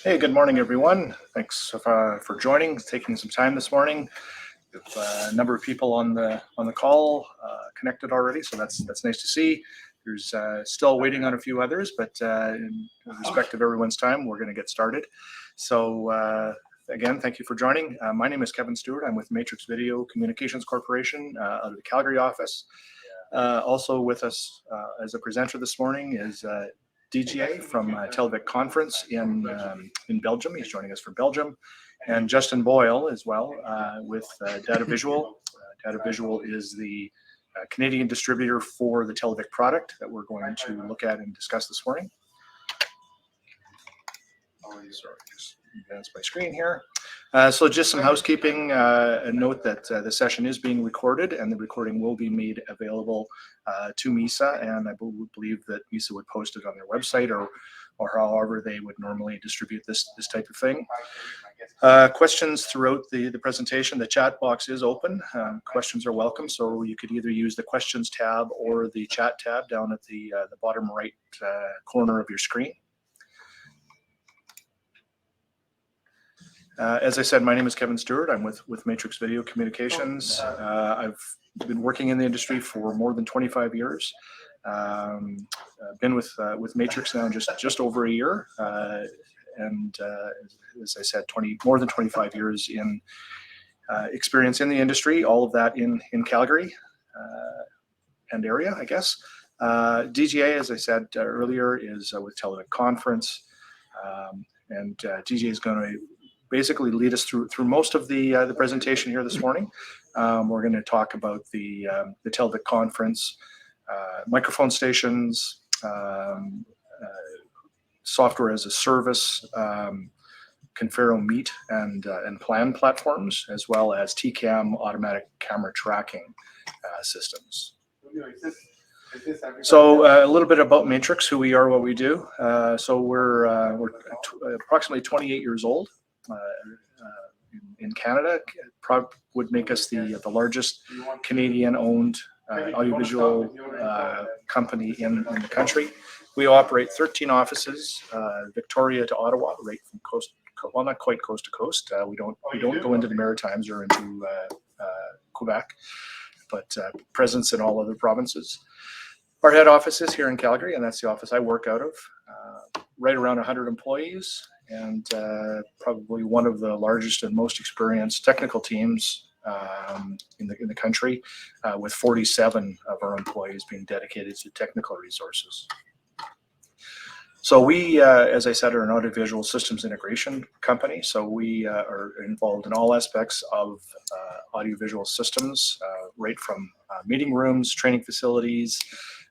Hey, good morning, everyone. Thanks for joining, taking some time this morning. We have a number of people on the call connected already, so that's nice to see. There's still waiting on a few others, but in respect of everyone's time, we're going to get started. So again, thank you for joining. My name is Kevin Stewart. I'm with Matrix Video Communications Corporation out of the Calgary office. Also with us as a presenter this morning is DGA from Televic Conference in Belgium. He's joining us from Belgium. And Justin Boyle as well with Data Visual. Data Visual is the Canadian distributor for the Televic product that we're going to look at and discuss this morning. Sorry, just advance my screen here. So just some housekeeping. A note that the session is being recorded and the recording will be made available to MISA, and I believe that MISA would post it on their website or however they would normally distribute this type of thing. Questions throughout the presentation. The chat box is open. Questions are welcome, so you could either use the questions tab or the chat tab down at the bottom right corner of your screen. As I said, my name is Kevin Stewart. I'm with Matrix Video Communications. I've been working in the industry for more than 25 years. Been with Matrix now just over a year, and as I said, more than 25 years in experience in the industry. All of that in Calgary and area, I guess. DGA, as I said earlier, is with Televic Conference, and DGA is going to basically lead us through most of the presentation here this morning. We're going to talk about the Televic Conference, microphone stations, software as a service, Confero Meet and Plan platforms, as well as TCAM automatic camera tracking systems. So a little bit about Matrix, who we are, what we do. So we're approximately 28 years old. In Canada, would make us the largest Canadian-owned audiovisual company in the country. We operate 13 offices, Victoria to Ottawa, right from coast, well, not quite coast to coast. We don't go into the Maritimes or into Quebec, but presence in all other provinces. Our head office is here in Calgary, and that's the office I work out of. Right around 100 employees, and probably one of the largest and most experienced technical teams in the country, with 47 of our employees being dedicated to technical resources. So we, as I said, are an audiovisual systems integration company. So we are involved in all aspects of audiovisual systems, right from meeting rooms, training facilities,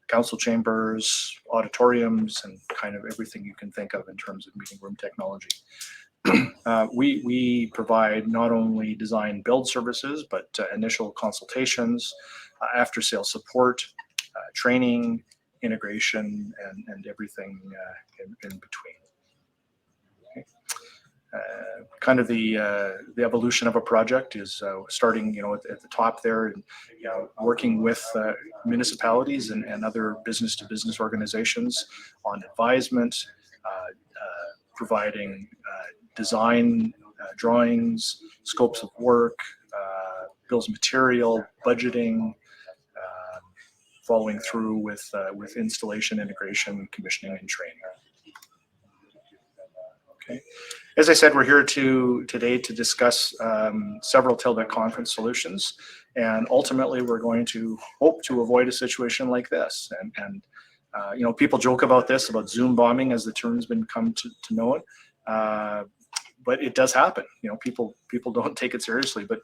council chambers, auditoriums, and kind of everything you can think of in terms of meeting room technology. We provide not only design build services, but initial consultations, after sales support, training, integration, and everything in between. Kind of the evolution of a project is starting, at the top there, and working with municipalities and other business-to-business organizations on advisement, providing design drawings, scopes of work, bills of material, budgeting, following through with installation, integration, commissioning, and training. Okay. As I said, we're here today to discuss several Televic Conference solutions, and ultimately we're going to hope to avoid a situation like this. And people joke about this, about Zoom bombing, as the term's been come to know it. But it does happen. People don't take it seriously. But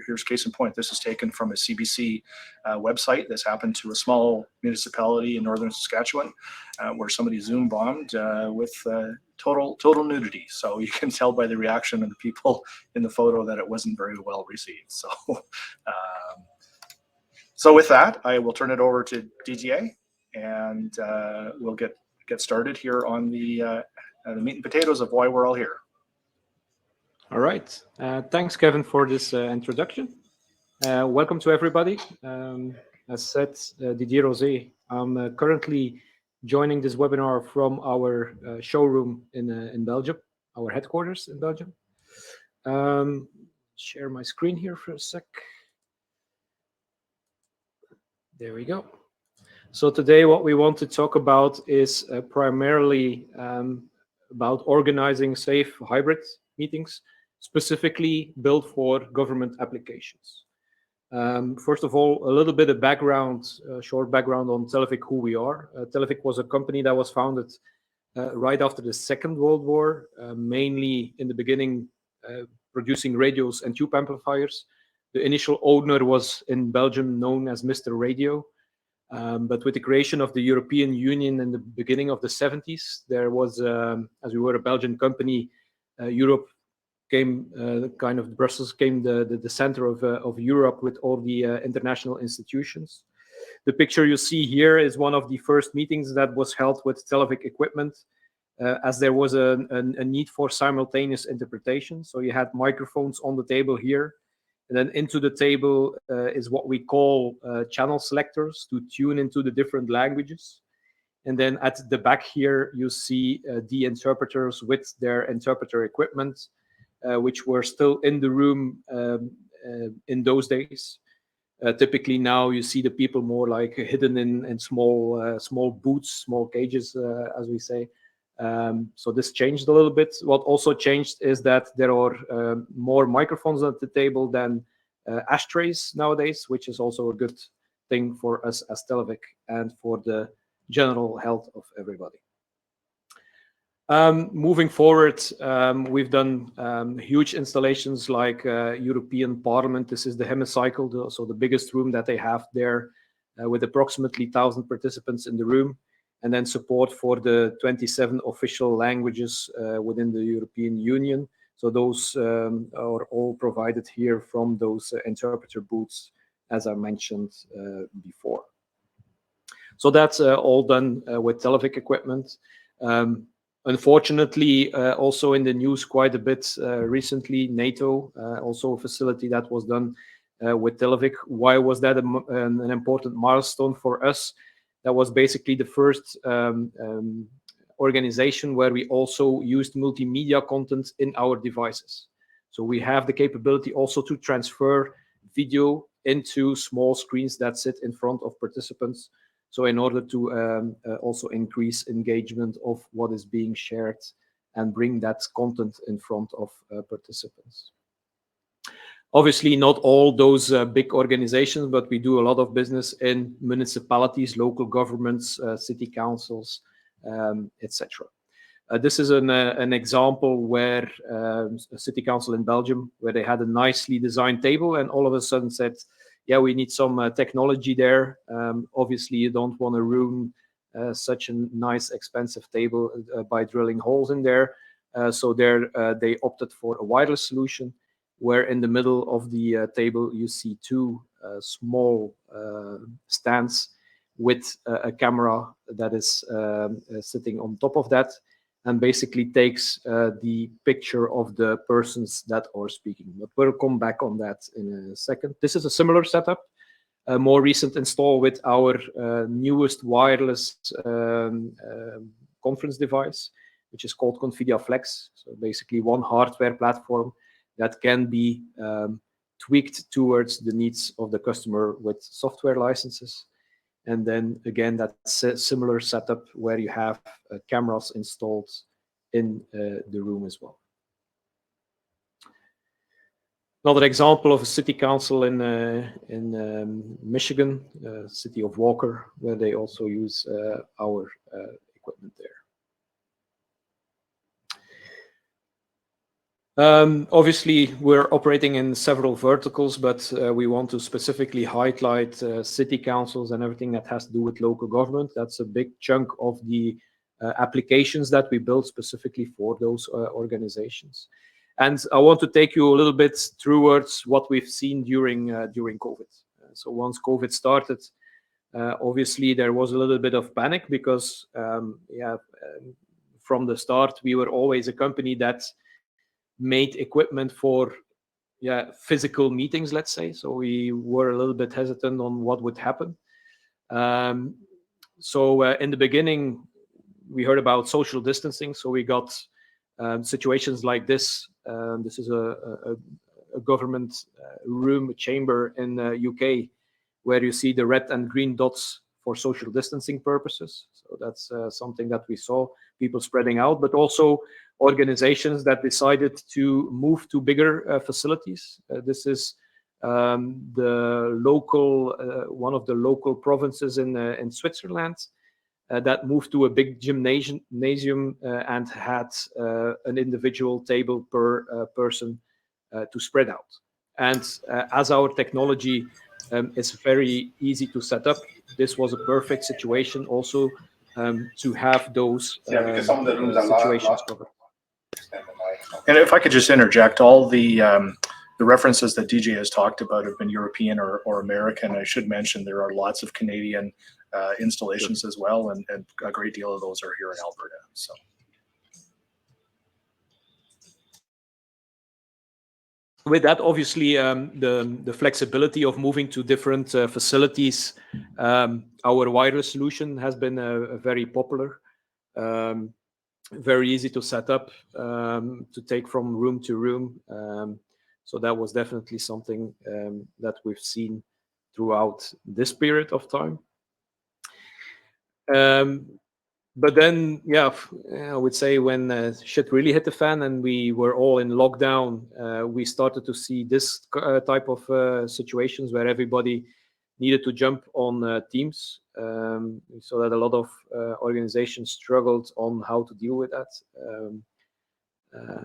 here's case in point. This is taken from a CBC website. This happened to a small municipality in northern Saskatchewan, where somebody Zoom bombed with total nudity. So you can tell by the reaction of the people in the photo that it wasn't very well received. So, so with that, I will turn it over to DGA, and we'll get started here on the meat and potatoes of why we're all here. All right. Thanks, Kevin, for this introduction. Welcome to everybody. As said, Didier Rosé. I'm currently joining this webinar from our showroom in Belgium, our headquarters in Belgium. Share my screen here for a sec. There we go. So today what we want to talk about is primarily about organizing safe hybrid meetings, specifically built for government applications. First of all, a little bit of background, short background on Televic, who we are. Televic was a company that was founded right after the Second World War, mainly in the beginning producing radios and tube amplifiers. The initial owner was in Belgium known as Mr. Radio. But with the creation of the European Union in the beginning of the 70s, there was, as we were a Belgian company, Europe came kind of Brussels came the center of Europe with all the international institutions. The picture you see here is one of the first meetings that was held with Televic equipment, as there was a need for simultaneous interpretation. So you had microphones on the table here, and then into the table is what we call channel selectors to tune into the different languages. And then at the back here, you see the interpreters with their interpreter equipment, which were still in the room in those days. Typically now you see the people more like hidden in small booths, small cages, as we say. So this changed a little bit. What also changed is that there are more microphones at the table than ashtrays nowadays, which is also a good thing for us as Televic and for the general health of everybody. Moving forward, we've done huge installations like European Parliament. This is the hemicycle, so the biggest room that they have there, with approximately 1,000 participants in the room, and then support for the 27 official languages within the European Union. So those are all provided here from those interpreter booths, as I mentioned before. So that's all done with Televic equipment. Unfortunately, also in the news quite a bit recently, NATO, also a facility that was done with Televic. Why was that an important milestone for us? That was basically the first organization where we also used multimedia content in our devices. So we have the capability also to transfer video into small screens that sit in front of participants. So in order to also increase engagement of what is being shared and bring that content in front of participants. Obviously, not all those big organizations, but we do a lot of business in municipalities, local governments, city councils, etc. This is an example where a city council in Belgium, where they had a nicely designed table and all of a sudden said, yeah, we need some technology there. Obviously, you don't want to ruin such a nice, expensive table by drilling holes in there. So there they opted for a wireless solution, where in the middle of the table, you see two small stands with a camera that is sitting on top of that, and basically takes the picture of the persons that are speaking. But we'll come back on that in a second. This is a similar setup, a more recent install with our newest wireless conference device, which is called Confidia Flex. So basically one hardware platform that can be tweaked towards the needs of the customer with software licenses. And then again, that's a similar setup where you have cameras installed in the room as well. Another example of a city council in Michigan, city of Walker, where they also use our equipment there. Obviously, we're operating in several verticals, but we want to specifically highlight city councils and everything that has to do with local government. That's a big chunk of the applications that we build specifically for those organizations. And I want to take you a little bit towards what we've seen during COVID. So once COVID started, obviously there was a little bit of panic because, from the start, we were always a company that made equipment for physical meetings, let's say. So we were a little bit hesitant on what would happen. So in the beginning, we heard about social distancing. So we got situations like this. This is a government room, a chamber in the UK, where you see the red and green dots for social distancing purposes. So that's something that we saw, people spreading out, but also organizations that decided to move to bigger facilities. This is the local, one of the local provinces in Switzerland that moved to a big gymnasium and had an individual table per person to spread out. And as our technology is very easy to set up, this was a perfect situation also to have those because some of the rooms are situations lost. covered. And if I could just interject, all the references that DJ has talked about have been European or American. I should mention there are lots of Canadian installations as well, and a great deal of those are here in Alberta. So. With that, obviously, the flexibility of moving to different facilities, our wireless solution has been very popular, very easy to set up, to take from room to room. So that was definitely something that we've seen throughout this period of time. But then, yeah, I would say when shit really hit the fan and we were all in lockdown, we started to see this type of situations where everybody needed to jump on Teams. So that a lot of organizations struggled on how to deal with that.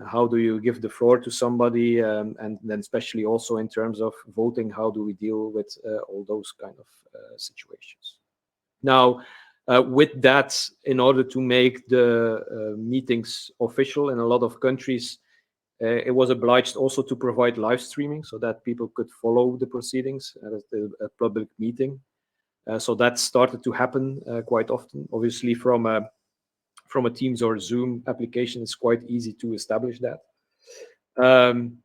How do you give the floor to somebody? And then especially also in terms of voting, how do we deal with all those kind of situations? Now, with that, in order to make the meetings official in a lot of countries, it was obliged also to provide live streaming so that people could follow the proceedings at a public meeting. So that started to happen quite often. Obviously, from a Teams or Zoom application, it's quite easy to establish that. And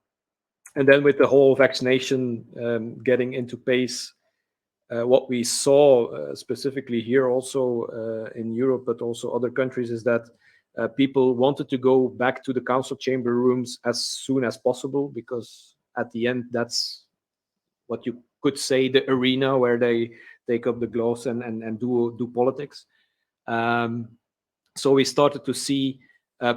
then with the whole vaccination getting into pace, what we saw specifically here also in Europe, but also other countries, is that people wanted to go back to the council chamber rooms as soon as possible, because at the end, that's what you could say the arena where they take up the gloves and do politics. So we started to see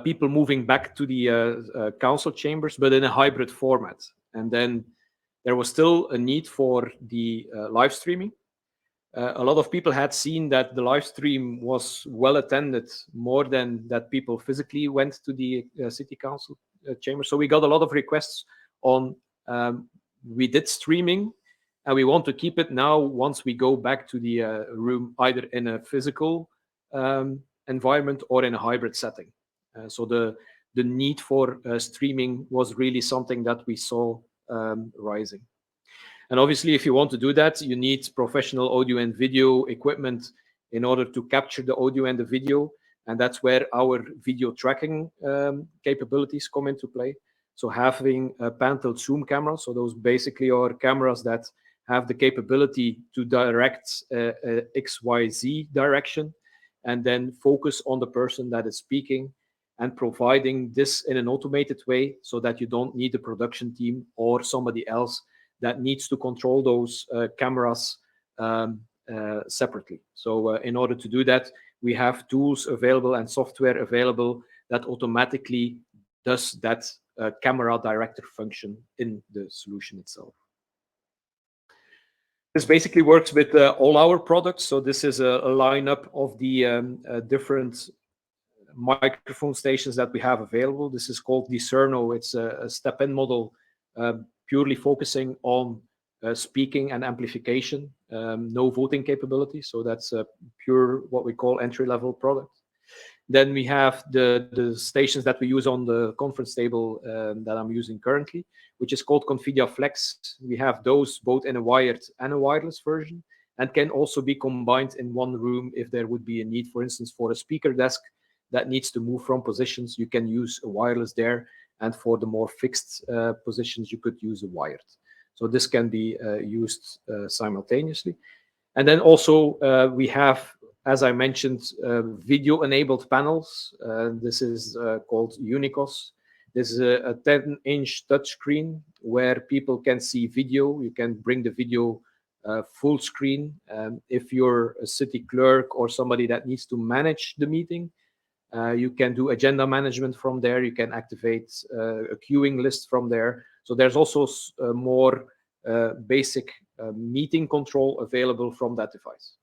people moving back to the council chambers, but in a hybrid format. And then there was still a need for the live streaming. A lot of people had seen that the live stream was well attended, more than that people physically went to the city council chamber. So we got a lot of requests on, we did streaming and we want to keep it now once we go back to the room, either in a physical environment or in a hybrid setting. So the need for streaming was really something that we saw rising. And obviously, if you want to do that, you need professional audio and video equipment in order to capture the audio and the video. And that's where our video tracking capabilities come into play. So having a pan-tilt zoom camera, so those basically are cameras that have the capability to direct XYZ direction and then focus on the person that is speaking, and providing this in an automated way so that you don't need a production team or somebody else that needs to control those cameras separately. So in order to do that, we have tools available and software available that automatically does that camera director function in the solution itself. This basically works with all our products. So this is a lineup of the different microphone stations that we have available. This is called Discerno. It's a step-in model, purely focusing on speaking and amplification, no voting capability. So that's a pure, what we call entry-level product. Then we have the stations that we use on the conference table that I'm using currently, which is called Confidia Flex. We have those both in a wired and a wireless version, and can also be combined in one room if there would be a need, for instance, for a speaker desk that needs to move from positions. You can use a wireless there, and for the more fixed positions, you could use a wired. So this can be used simultaneously. And then also we have as I mentioned, video-enabled panels. This is called Unicos. This is a 10-inch touchscreen where people can see video. You can bring the video full screen. If you're a city clerk or somebody that needs to manage the meeting, you can do agenda management from there. You can activate a queuing list from there. So there's also more basic meeting control available from that device.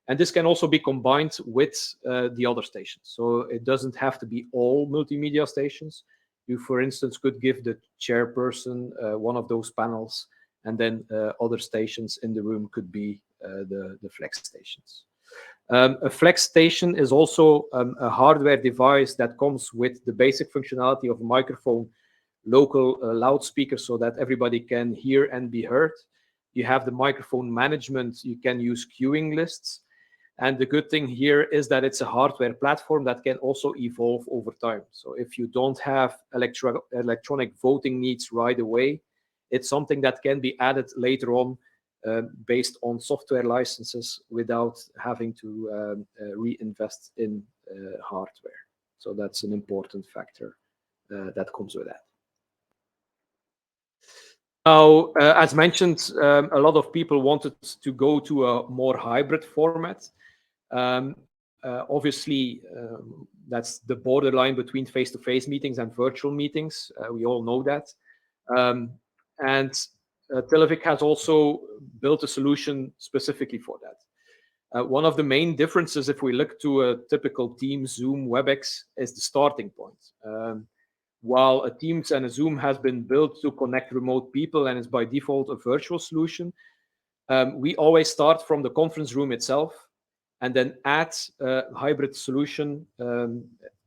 And this can also be combined with the other stations. So it doesn't have to be all multimedia stations. You, for instance, could give the chairperson one of those panels, and then other stations in the room could be the flex stations. A flex station is also a hardware device that comes with the basic functionality of a microphone, local loudspeaker, so that everybody can hear and be heard. You have the microphone management. You can use queuing lists. And the good thing here is that it's a hardware platform that can also evolve over time. So if you don't have electronic voting needs right away, it's something that can be added later on based on software licenses without having to reinvest in hardware. So that's an important factor that comes with that. Now, as mentioned, a lot of people wanted to go to a more hybrid format. Obviously, that's the borderline between face-to-face meetings and virtual meetings. We all know that. And Televic has also built a solution specifically for that. One of the main differences, if we look to a typical Teams, Zoom, WebEx, is the starting point. While a Teams and a Zoom has been built to connect remote people and is by default a virtual solution, we always start from the conference room itself and then add a hybrid solution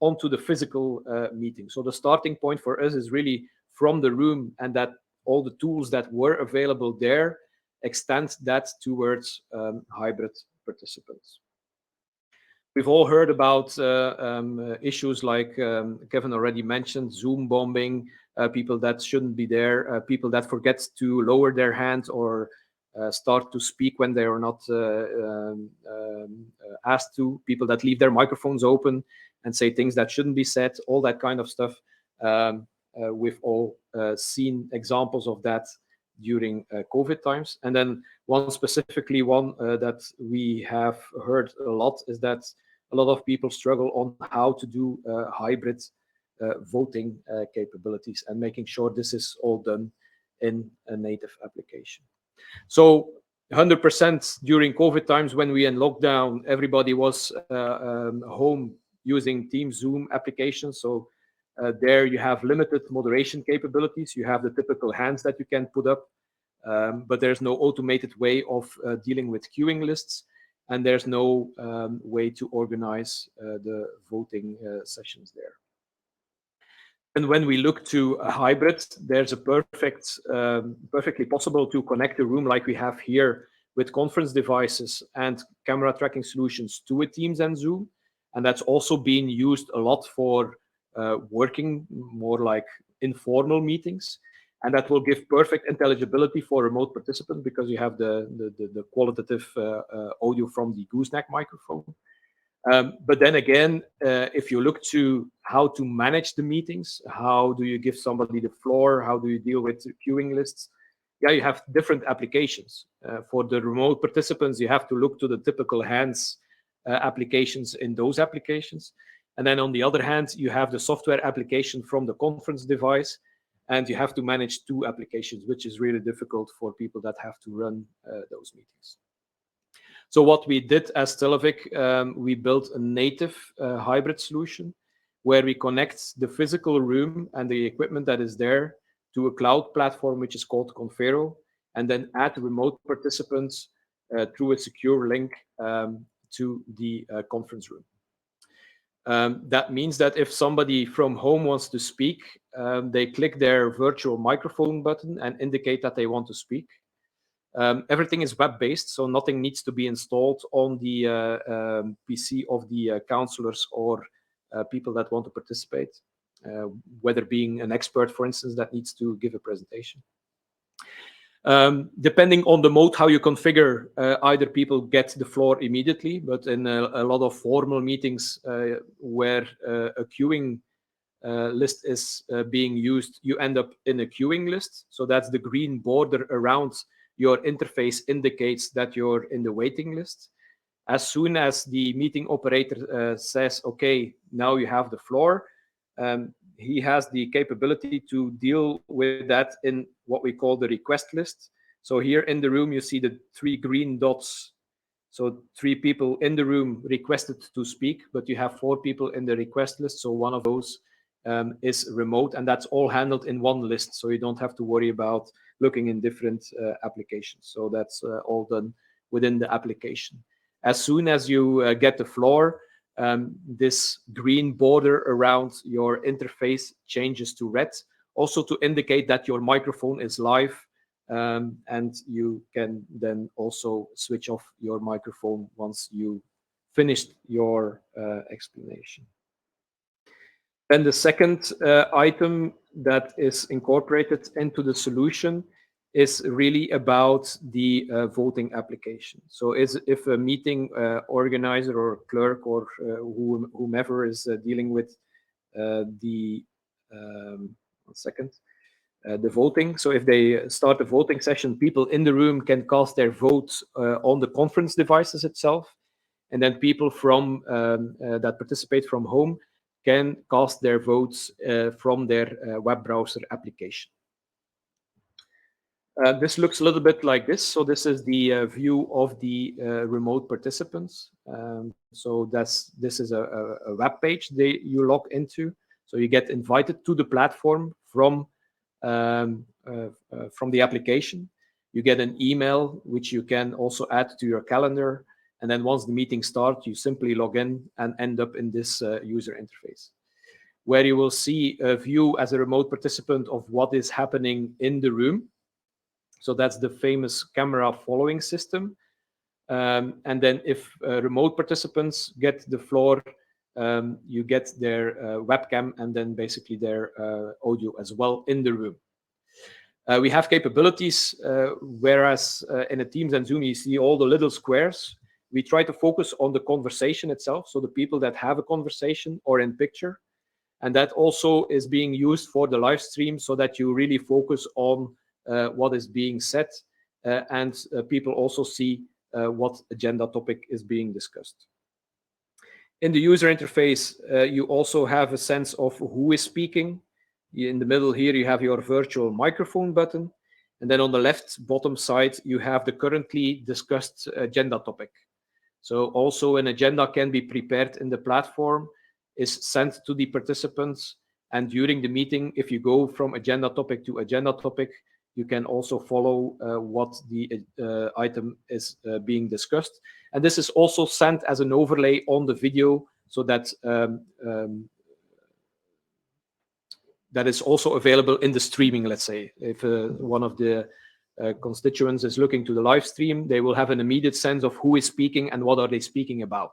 onto the physical meeting. So the starting point for us is really from the room, and that all the tools that were available there extend that towards hybrid participants. We've all heard about issues like Kevin already mentioned, Zoom bombing, people that shouldn't be there, people that forget to lower their hand or start to speak when they are not asked to, people that leave their microphones open and say things that shouldn't be said, all that kind of stuff. We've all seen examples of that during COVID times. And then one that we have heard a lot is that a lot of people struggle on how to do hybrid voting capabilities and making sure this is all done in a native application. So 100% during COVID times when we in lockdown, everybody was home using Teams, Zoom applications. So there you have limited moderation capabilities. You have the typical hands that you can put up, but there's no automated way of dealing with queuing lists, and there's no way to organize the voting sessions there. And when we look to a hybrid, there's a perfectly possible to connect a room like we have here with conference devices and camera tracking solutions to a Teams and Zoom. And that's also being used a lot for working more like informal meetings. And that will give perfect intelligibility for remote participants because you have the qualitative audio from the gooseneck microphone. But then again, if you look to how to manage the meetings, how do you give somebody the floor? How do you deal with queuing lists? Yeah, you have different applications. For the remote participants, you have to look to the typical hands applications in those applications. And then on the other hand, you have the software application from the conference device, and you have to manage two applications, which is really difficult for people that have to run those meetings. So what we did as Televic, we built a native hybrid solution where we connect the physical room and the equipment that is there to a cloud platform, which is called Confero, and then add remote participants through a secure link to the conference room. That means that if somebody from home wants to speak, they click their virtual microphone button and indicate that they want to speak. Everything is web-based, so nothing needs to be installed on the PC of the counselors or people that want to participate, whether being an expert, for instance, that needs to give a presentation. Depending on the mode, how you configure, either people get the floor immediately, but in a lot of formal meetings where a queuing list is being used, you end up in a queuing list. So that's the green border around your interface indicates that you're in the waiting list. As soon as the meeting operator says, okay, now you have the floor, he has the capability to deal with that in what we call the request list. So here in the room, you see the 3 green dots. So 3 people in the room requested to speak, but you have 4 people in the request list. So one of those is remote, and that's all handled in one list. So you don't have to worry about looking in different applications. So that's all done within the application. As soon as you get the floor, this green border around your interface changes to red, also to indicate that your microphone is live, and you can then also switch off your microphone once you finished your explanation. Then the second item that is incorporated into the solution is really about the voting application. So if a meeting organizer or clerk or whomever is dealing with the voting. So if they start a voting session, people in the room can cast their votes on the conference devices itself. And then people from that participate from home can cast their votes from their web browser application. This looks a little bit like this. So this is the view of the remote participants. So this is a web page you log into. So you get invited to the platform from the application. You get an email, which you can also add to your calendar. And then once the meeting starts, you simply log in and end up in this user interface, where you will see a view as a remote participant of what is happening in the room. So that's the famous camera following system. And then if remote participants get the floor, you get their webcam and then basically their audio as well in the room. We have capabilities, whereas in a Teams and Zoom, you see all the little squares. We try to focus on the conversation itself, so the people that have a conversation or in picture. And that also is being used for the live stream so that you really focus on what is being said, and people also see what agenda topic is being discussed. In the user interface, you also have a sense of who is speaking. In the middle here, you have your virtual microphone button. And then on the left bottom side, you have the currently discussed agenda topic. So also an agenda can be prepared in the platform, is sent to the participants. And during the meeting, if you go from agenda topic to agenda topic, you can also follow what the item is being discussed. And this is also sent as an overlay on the video, so that that is also available in the streaming, let's say. If one of the constituents is looking to the live stream, they will have an immediate sense of who is speaking and what are they speaking about.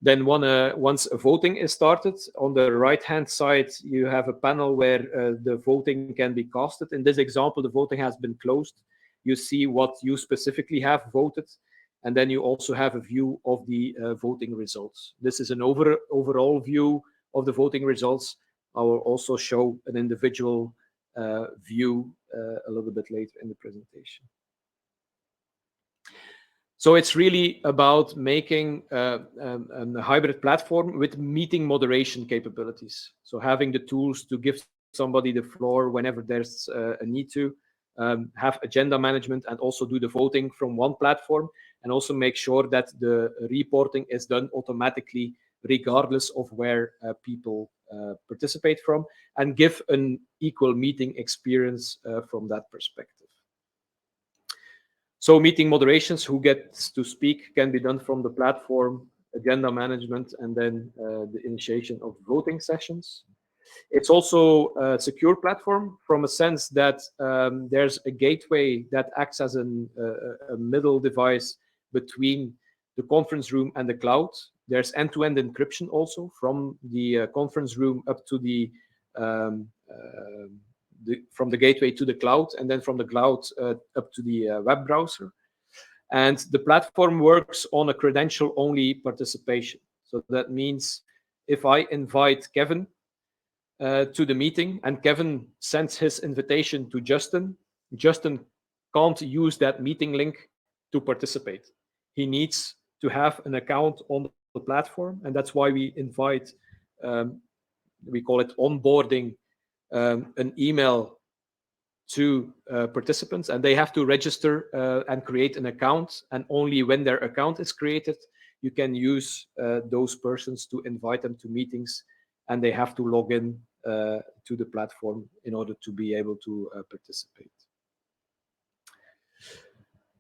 Then once voting is started, on the right-hand side, you have a panel where the voting can be casted. In this example, the voting has been closed. You see what you specifically have voted, and then you also have a view of the voting results. This is an overall view of the voting results. I will also show an individual view a little bit later in the presentation. So it's really about making a hybrid platform with meeting moderation capabilities. So having the tools to give somebody the floor whenever there's a need to, have agenda management and also do the voting from one platform, and also make sure that the reporting is done automatically regardless of where people participate from, and give an equal meeting experience from that perspective. So meeting moderations, who gets to speak, can be done from the platform, agenda management, and then the initiation of voting sessions. It's also a secure platform from a sense that there's a gateway that acts as a middle device between the conference room and the cloud. There's end-to-end encryption also from the conference room up to the from the gateway to the cloud, and then from the cloud up to the web browser. And the platform works on a credential-only participation. So that means if I invite Kevin to the meeting and Kevin sends his invitation to Justin, Justin can't use that meeting link to participate. He needs to have an account on the platform, and that's why we invite, we call it onboarding, an email to participants, and they have to register and create an account, and only when their account is created, you can use those persons to invite them to meetings, and they have to log in to the platform in order to be able to participate.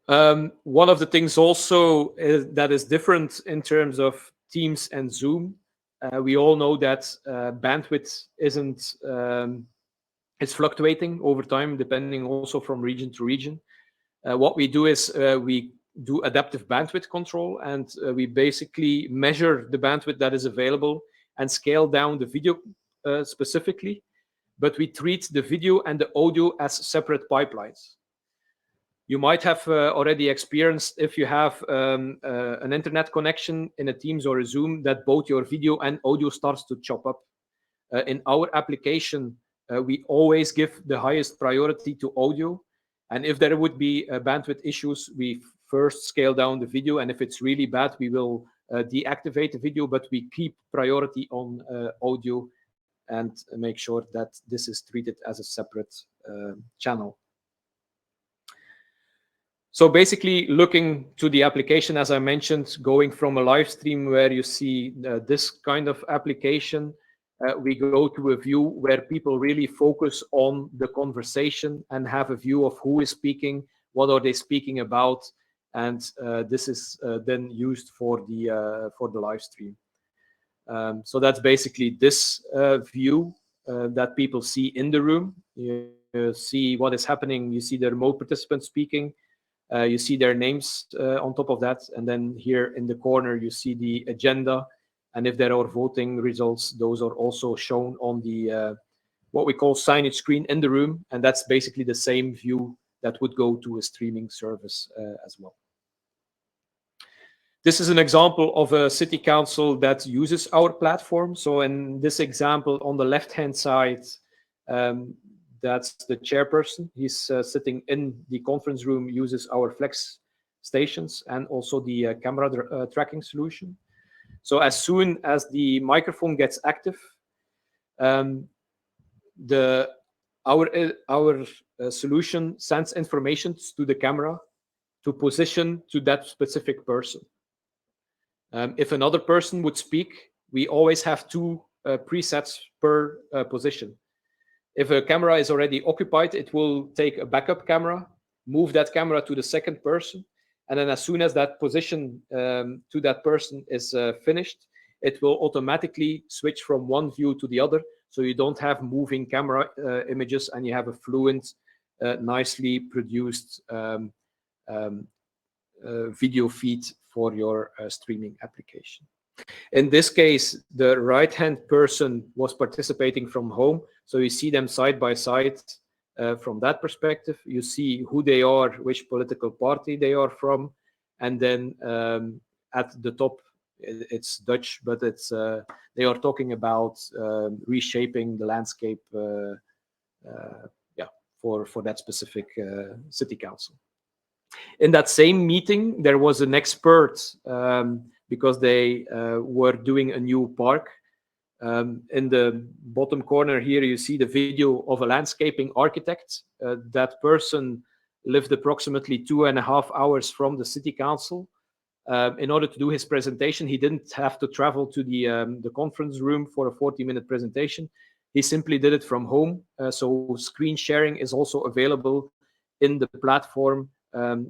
One of the things also that is different in terms of Teams and Zoom, we all know that bandwidth isn't, it's fluctuating over time, depending also from region to region. What we do is we do adaptive bandwidth control, and we basically measure the bandwidth that is available and scale down the video specifically, but we treat the video and the audio as separate pipelines. You might have already experienced, if you have an internet connection in a Teams or a Zoom, that both your video and audio starts to chop up. In our application, we always give the highest priority to audio. And if there would be bandwidth issues, we first scale down the video. And if it's really bad, we will deactivate the video, but we keep priority on audio and make sure that this is treated as a separate channel. So basically looking to the application, as I mentioned, going from a live stream where you see this kind of application, we go to a view where people really focus on the conversation and have a view of who is speaking, what are they speaking about, and this is then used for the live stream. So that's basically this view that people see in the room. You see what is happening. You see the remote participants speaking. You see their names on top of that, and then here in the corner you see the agenda, and if there are voting results, those are also shown on the what we call signage screen in the room, and that's basically the same view that would go to a streaming service as well. This is an example of a city council that uses our platform. So in this example, on the left-hand side, that's the chairperson. He's sitting in the conference room, uses our Flex stations and also the camera tracking solution. So as soon as the microphone gets active, our solution sends information to the camera to position to that specific person. If another person would speak, we always have two presets per position. If a camera is already occupied, it will take a backup camera, move that camera to the second person, and then as soon as that position to that person is finished, it will automatically switch from one view to the other, so you don't have moving camera images, and you have a fluent, nicely produced video feed for your streaming application. In this case, the right-hand person was participating from home, so you see them side by side from that perspective. You see who they are, which political party they are from, and then at the top, it's Dutch, but it's they are talking about reshaping the landscape, for that specific city council. In that same meeting, there was an expert because they were doing a new park. In the bottom corner here, you see the video of a landscaping architect. That person lived approximately 2.5 hours from the city council. In order to do his presentation, he didn't have to travel to the conference room for a 40-minute presentation. He simply did it from home. So screen sharing is also available in the platform,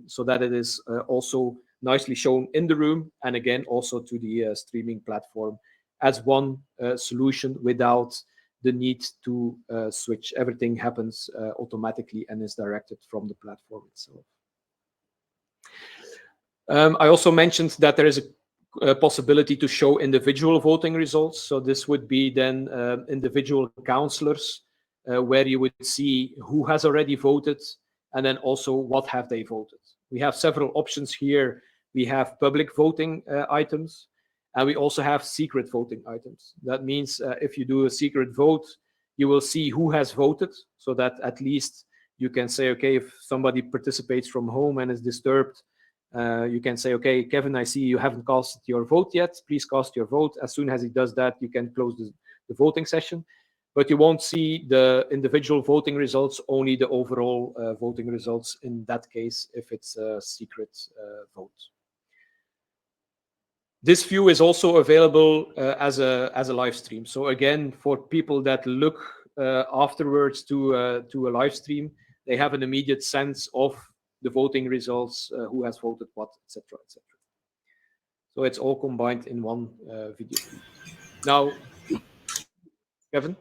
so that it is also nicely shown in the room, and again also to the streaming platform as one solution without the need to switch. Everything happens automatically and is directed from the platform itself. I also mentioned that there is a possibility to show individual voting results. So this would be then individual councillors where you would see who has already voted and then also what have they voted. We have several options here. We have public voting items, and we also have secret voting items. That means if you do a secret vote, you will see who has voted, so that at least you can say, okay, if somebody participates from home and is disturbed, you can say, okay, Kevin, I see you haven't cast your vote yet. Please cast your vote. As soon as he does that, you can close the voting session. But you won't see the individual voting results, only the overall voting results in that case, if it's a secret vote. This view is also available as a live stream. So again, for people that look afterwards to a live stream, they have an immediate sense of the voting results, who has voted what, etc., etc. So it's all combined in one video feed. Now, Kevin?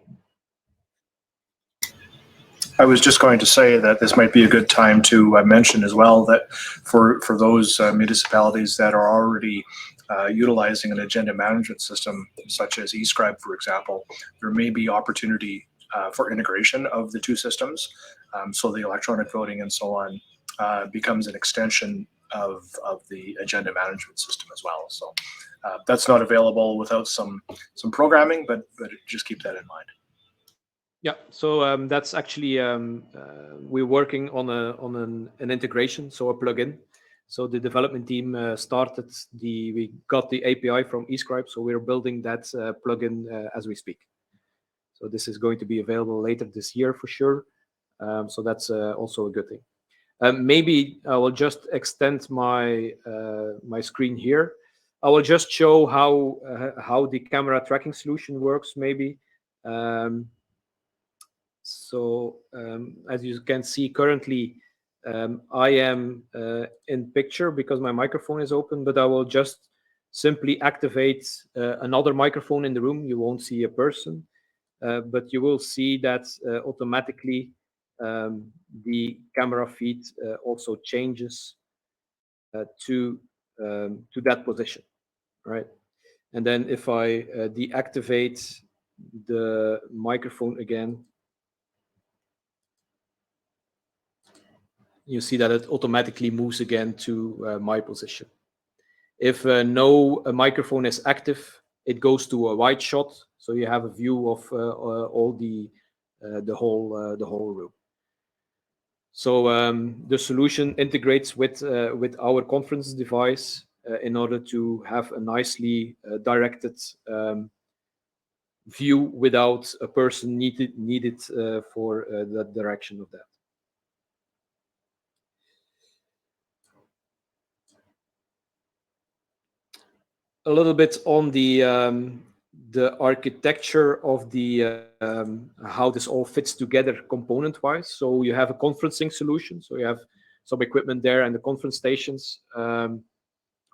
I was just going to say that this might be a good time to mention as well that for those municipalities that are already utilizing an agenda management system, such as eScribe, for example, there may be opportunity for integration of the two systems. So the electronic voting and so on becomes an extension of the agenda management system as well. So that's not available without some programming, but just keep that in mind. Yeah, so that's actually we're working on an integration, so a plugin. So the development team we got the API from eScribe, so we're building that plugin as we speak. So this is going to be available later this year for sure. So that's also a good thing. Maybe I will just extend my my screen here. I will just show how the camera tracking solution works. Maybe. As you can see currently, I am in picture because my microphone is open, but I will just simply activate another microphone in the room. You won't see a person, but you will see that automatically the camera feed also changes to that position, right? And then if I deactivate the microphone again, you see that it automatically moves again to my position. If no microphone is active, it goes to a wide shot, so you have a view of all the whole room. So the solution integrates with our conference device in order to have a nicely directed view without a person needed for the direction of that. A little bit on the architecture of the how this all fits together component-wise. So you have a conferencing solution. So you have some equipment there and the conference stations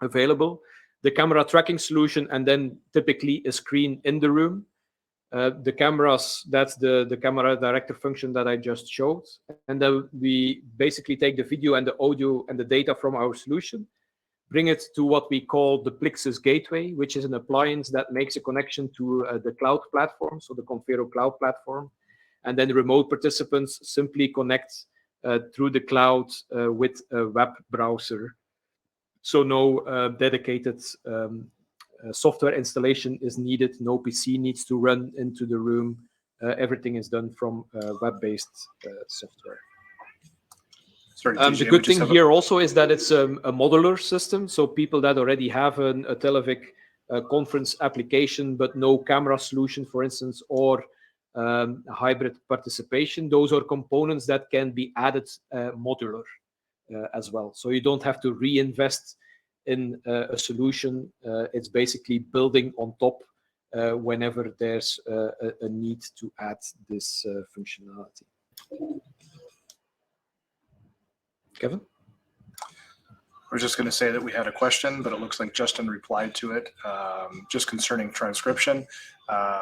available. The camera tracking solution, and then typically a screen in the room. The cameras, that's the camera director function that I just showed. And then we basically take the video and the audio and the data from our solution, bring it to what we call the Plixus Gateway, which is an appliance that makes a connection to the cloud platform, so the Confero cloud platform. And then remote participants simply connect through the cloud with a web browser. So no dedicated software installation is needed. No PC needs to run into the room. Everything is done from web-based software. Sorry, the good thing here also is that it's a modular system. So people that already have a Televic conference application, but no camera solution, for instance, or hybrid participation, those are components that can be added modular as well. So you don't have to reinvest in a solution. It's basically building on top whenever there's a need to add this functionality. Kevin? I was just going to say that we had a question, but it looks like Justin replied to it, just concerning transcription.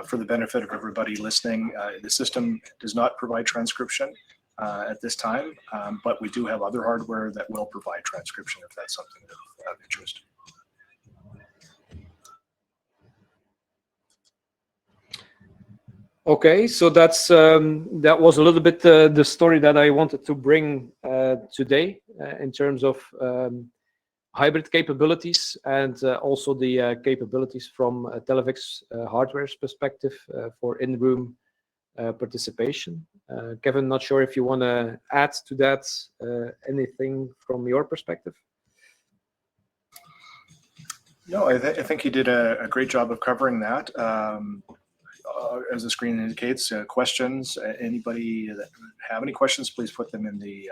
For the benefit of everybody listening, the system does not provide transcription at this time, but we do have other hardware that will provide transcription if that's something of interest. Okay, so that was a little bit the story that I wanted to bring today in terms of hybrid capabilities and also the capabilities from Televic's hardware's perspective for in-room participation. Kevin, not sure if you want to add to that anything from your perspective. No, I think you did a great job of covering that. As the screen indicates, questions. Anybody that have any questions, please put them in the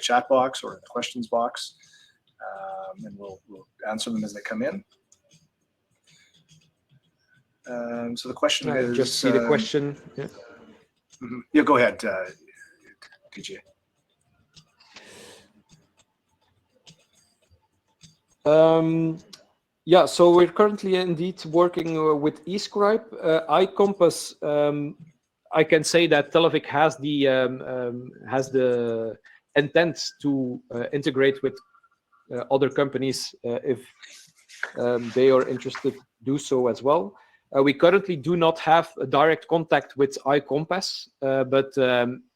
chat box or in the questions box, and we'll answer them as they come in. So the question I is. just see the question. Yeah. Yeah, go ahead, DJ. Yeah, so we're currently indeed working with eScribe. iCompass, I can say that Televic has the intent to integrate with other companies if they are interested to do so as well. We currently do not have a direct contact with iCompass, but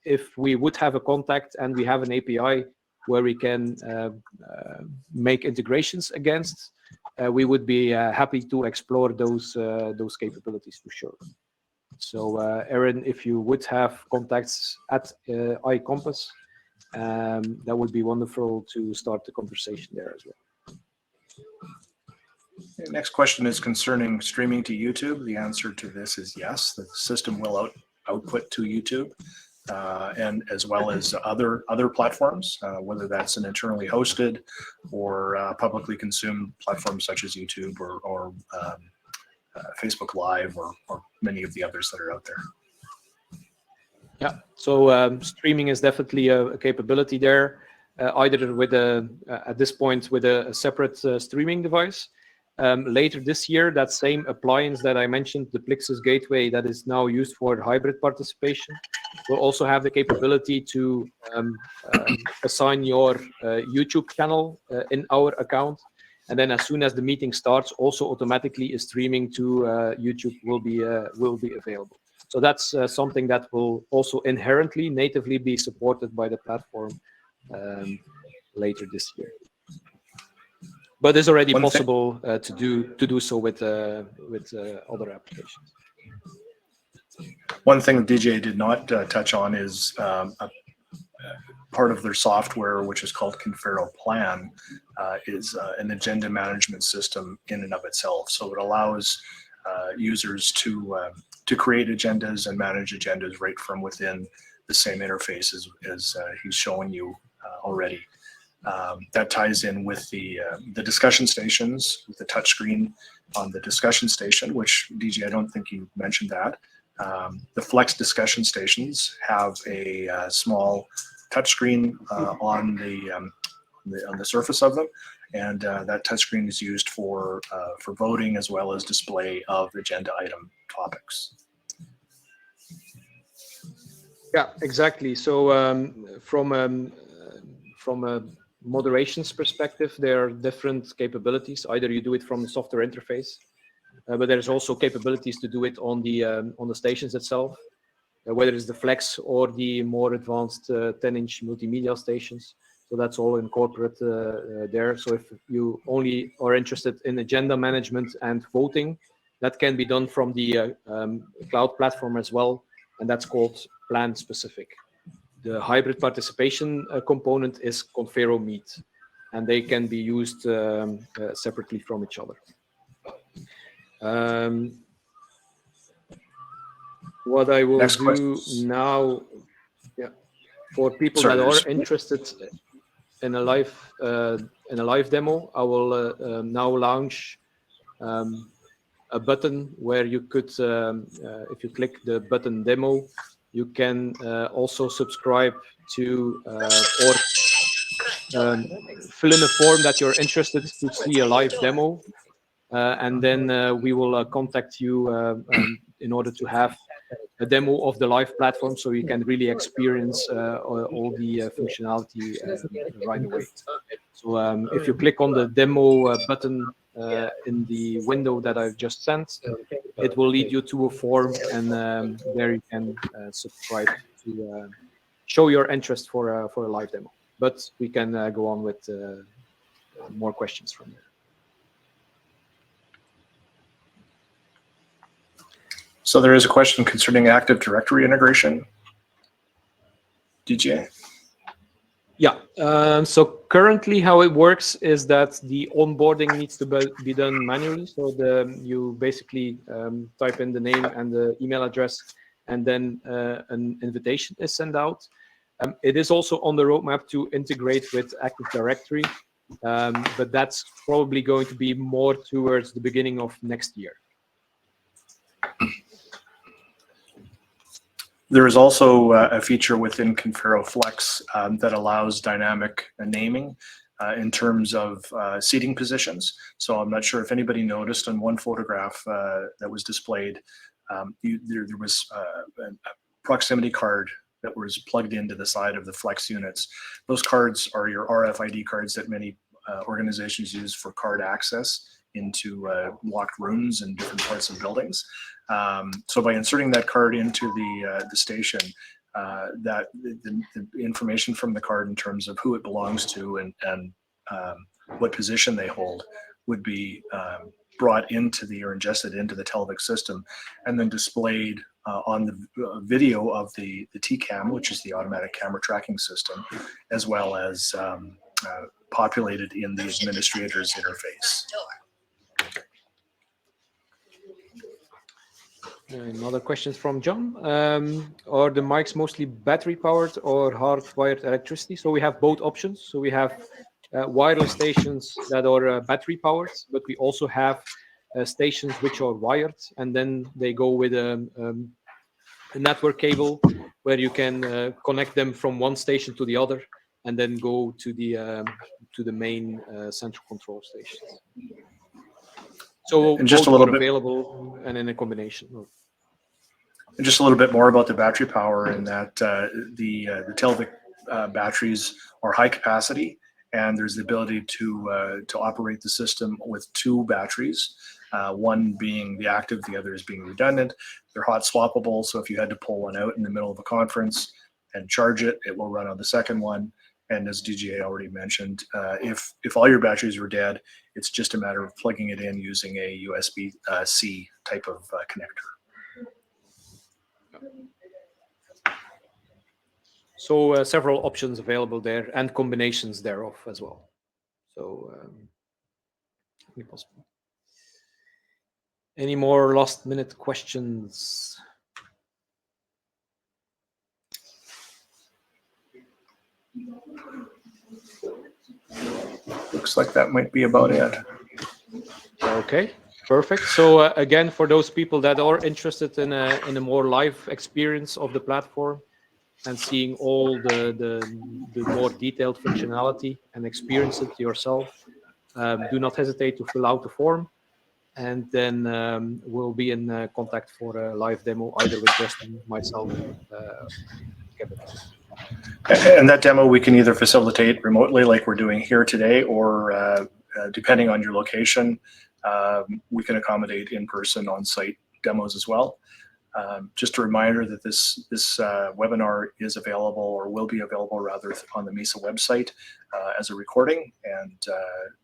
if we would have a contact and we have an API where we can make integrations against, we would be happy to explore those capabilities for sure. So, Aaron, if you would have contacts at iCompass, that would be wonderful to start the conversation there as well. The next question is concerning streaming to YouTube. The answer to this is yes. The system will output to YouTube, and as well as other platforms, whether that's an internally hosted or publicly consumed platforms such as YouTube or Facebook Live or many of the others that are out there. Yeah, so streaming is definitely a capability there, either with at this point with a separate streaming device. Later this year, that same appliance that I mentioned, the Plexus Gateway that is now used for hybrid participation, will also have the capability to assign your YouTube channel in our account. And then as soon as the meeting starts, also automatically streaming to YouTube will be available. So that's something that will also inherently, natively be supported by the platform later this year. But it's already possible to do so with other applications. One thing that DJ did not touch on is part of their software, which is called Confero Plan, is an agenda management system in and of itself. So it allows users to create agendas and manage agendas right from within the same interface as he's showing you already. That ties in with the discussion stations, with the touchscreen on the discussion station, which DJ, I don't think you mentioned that. The Flex discussion stations have a small touchscreen on the surface of them, and that touchscreen is used for voting as well as display of agenda item topics. Yeah, exactly. So from a moderations perspective, there are different capabilities. Either you do it from the software interface, but there's also capabilities to do it on the stations itself, whether it's the Flex or the more advanced 10-inch multimedia stations. So that's all incorporated there. So if you only are interested in agenda management and voting, that can be done from the cloud platform as well, and that's called plan specific. The hybrid participation component is Confero Meet, and they can be used separately from each other. What I will do now, for people that are interested in a live demo, I will now launch a button where you could, if you click the button demo, you can also subscribe to or fill in a form that you're interested to see a live demo, and then we will contact you in order to have a demo of the live platform, so you can really experience all the functionality right away. So if you click on the demo button in the window that I've just sent, it will lead you to a form, and there you can subscribe to show your interest for a live demo. But we can go on with more questions from there. So there is a question concerning Active Directory integration. DJ? Yeah, so currently how it works is that the onboarding needs to be done manually. So you basically type in the name and the email address, and then an invitation is sent out. It is also on the roadmap to integrate with Active Directory, but that's probably going to be more towards the beginning of next year. There is also a feature within Confero Flex that allows dynamic naming in terms of seating positions. So I'm not sure if anybody noticed on one photograph that was displayed, there was a proximity card that was plugged into the side of the Flex units. Those cards are your RFID cards that many organizations use for card access into locked rooms in different parts of buildings. So by inserting that card into the station, that the information from the card in terms of who it belongs to and what position they hold would be brought into or ingested into the Televic system, and then displayed on the video of the TCAM, which is the automatic camera tracking system, as well as populated in the administrator's interface. Another question from John. Are the mics mostly battery powered or hardwired electricity? So we have both options. So we have wireless stations that are battery powered, but we also have stations which are wired, and then they go with a network cable where you can connect them from one station to the other, and then go to the main central control stations. So and just both a little are bit available and in a combination. And just a little bit more about the battery power, in that the Televic batteries are high capacity, and there's the ability to operate the system with two batteries, one being the active, the other is being redundant. They're hot swappable, so if you had to pull one out in the middle of a conference and charge it, it will run on the second one. And as DGA already mentioned, if all your batteries were dead, it's just a matter of plugging it in using a USB-C type of connector. So several options available there, and combinations thereof as well. So possible. Any more last-minute questions? Looks like that might be about it. Okay, perfect. So again, for those people that are interested in a more live experience of the platform and seeing all the more detailed functionality and experience it yourself, do not hesitate to fill out the form, and then we'll be in contact for a live demo, either with Justin, myself, Kevin. And that demo we can either facilitate remotely like we're doing here today, or depending on your location, we can accommodate in-person on-site demos as well. Just a reminder that this webinar is available, or will be available rather, on the MISA website as a recording, and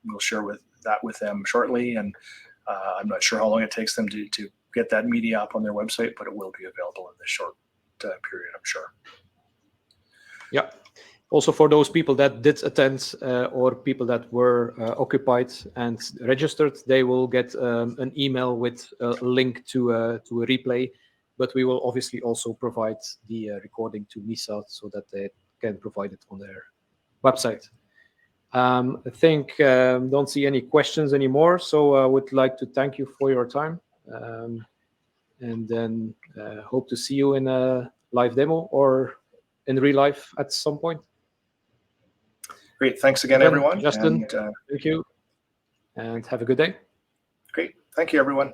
we'll share that with them shortly. And I'm not sure how long it takes them to get that media up on their website, but it will be available in this short period, I'm sure. Yeah. Also, for those people that did attend or people that were occupied and registered, they will get an email with a link to a replay. But we will obviously also provide the recording to MISA so that they can provide it on their website. I think don't see any questions anymore, so I would like to thank you for your time, and then hope to see you in a live demo or in real life at some point. Great. Thanks again, everyone. Justin, and, thank you, and have a good day. Great. Thank you, everyone.